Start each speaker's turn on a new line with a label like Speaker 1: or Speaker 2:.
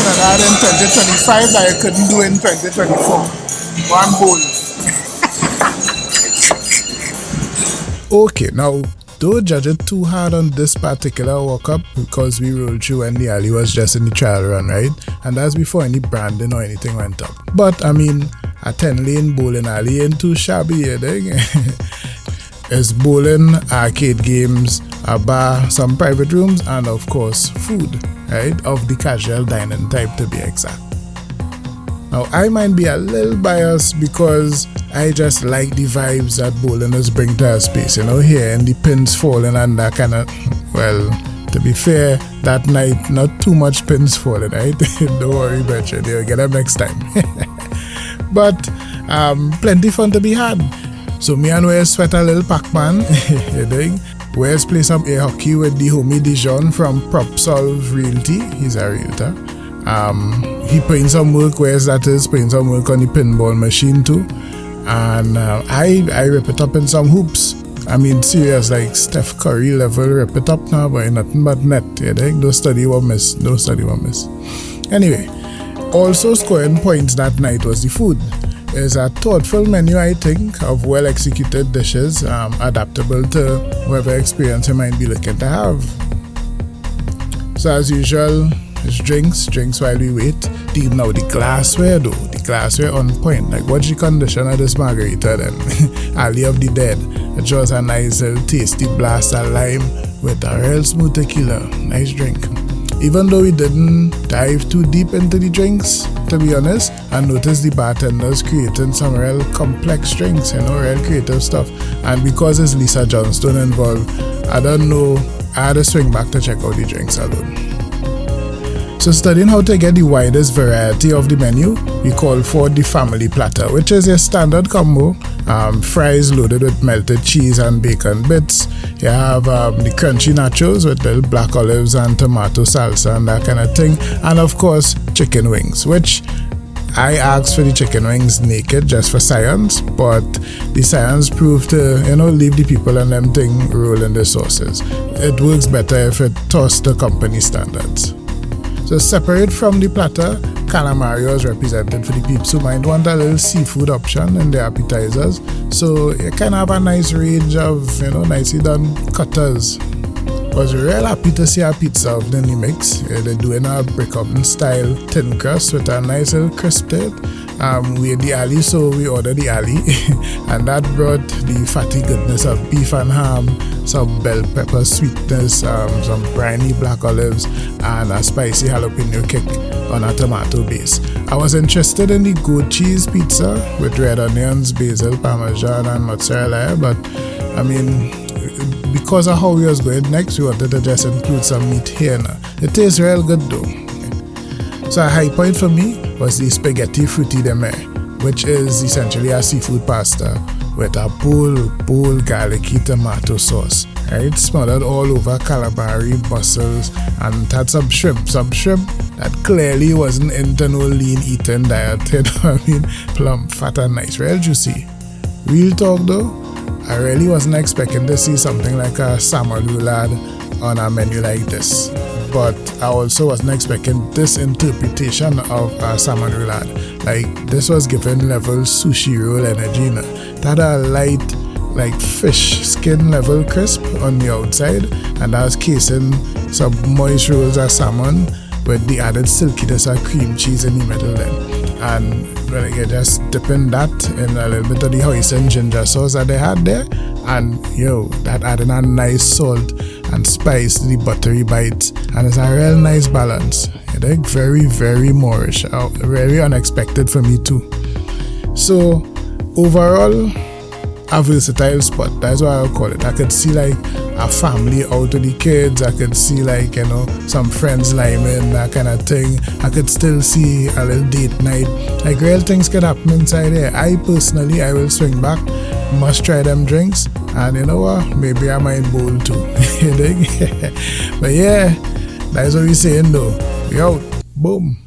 Speaker 1: and had in 2025 that I couldn't do in 2024. One bowl.
Speaker 2: Okay, now don't judge it too hard on this particular walk-up because we rolled through when the alley was just in the trial run, right? And that's before any branding or anything went up. But I mean, a 10-lane bowling alley ain't too shabby, you dig? It's bowling, arcade games, a bar, some private rooms, and of course, food, right? Of the casual dining type to be exact. Now, I might be a little biased because I just like the vibes that bowlingers bring to our space, you know, here and the pins falling and that kind of, well, to be fair, that night, not too much pins falling, right? Don't worry, Perched, they'll get them next time. But, plenty fun to be had. So me and Wes sweat a little Pac-Man, you dig? Wes play some air hockey with the homie Dijon from Solve Realty, he's a realtor. He put in some work, Wes that is, put in some work on the pinball machine too. And I rip it up in some hoops. I mean, serious, like Steph Curry level, rip it up now, but nothing but net, you dig? Don't study what miss, don't study what miss. Anyway, also scoring points that night was the food. It's a thoughtful menu, I think, of well-executed dishes, adaptable to whatever experience you might be looking to have. So as usual, it's drinks while we wait. Now the glassware though, the glassware on point. Like what's the condition of this margarita then? Alley of the Dead. It was a nice little tasty blast of lime with a real smooth tequila. Nice drink. Even though we didn't dive too deep into the drinks, to be honest, I noticed the bartenders creating some real complex drinks, you know, real creative stuff. And because it's Lisa Johnstone involved, I don't know, I had to swing back to check out the drinks alone. So studying how to get the widest variety of the menu, we call for the family platter, which is a standard combo. Fries loaded with melted cheese and bacon bits. You have the crunchy nachos with little black olives and tomato salsa and that kind of thing. And of course, chicken wings, which I asked for the chicken wings naked just for science, but the science proved to, you know, leave the people and them thing rolling the sauces. It works better if it tossed the company standards. So separate from the platter, calamari was represented for the peeps who might want a little seafood option in their appetizers. So you can have a nice range of, you know, nicely done cutters. Was real happy to see our pizza of the mix. They're doing a brick oven style thin crust with a nice little crisp to it. We had the alley, so we ordered the alley, and that brought the fatty goodness of beef and ham, some bell pepper sweetness, some briny black olives, and a spicy jalapeno kick on a tomato base. I was interested in the goat cheese pizza with red onions, basil, parmesan, and mozzarella, but I mean, because of how we was going next, we wanted to just include some meat here now. It tastes real good though. So a high point for me was the spaghetti frutti de mer, which is essentially a seafood pasta with a bold garlicky tomato sauce. Right, smothered all over calamari, mussels, and it had some shrimp that clearly wasn't into no lean eating diet, you know what I mean? Plump, fat and nice, real juicy. Real talk though, I really wasn't expecting to see something like a salmon roulade on a menu like this. But I also wasn't expecting this interpretation of a salmon roulade. Like, this was given level sushi roll energy, you know. It had a light, like fish skin level crisp on the outside, and that was casing some moist rolls of salmon with the added silkiness of cream cheese in the middle then. And well, you just dipping that in a little bit of the hoisin ginger sauce that they had there, and yo, that adding a nice salt and spice to the buttery bites, and it's a real nice balance. You think very, very Moorish, very unexpected for me too. So overall, a versatile spot, that's what I would call it. I could see like a family out with the kids, I could see like, you know, some friends liming, that kind of thing. I could still see a little date night. Like real things could happen inside here. I personally, I will swing back, must try them drinks, and you know what, maybe I might bowl too. You think? But yeah, that's what we're saying though. We out. Boom.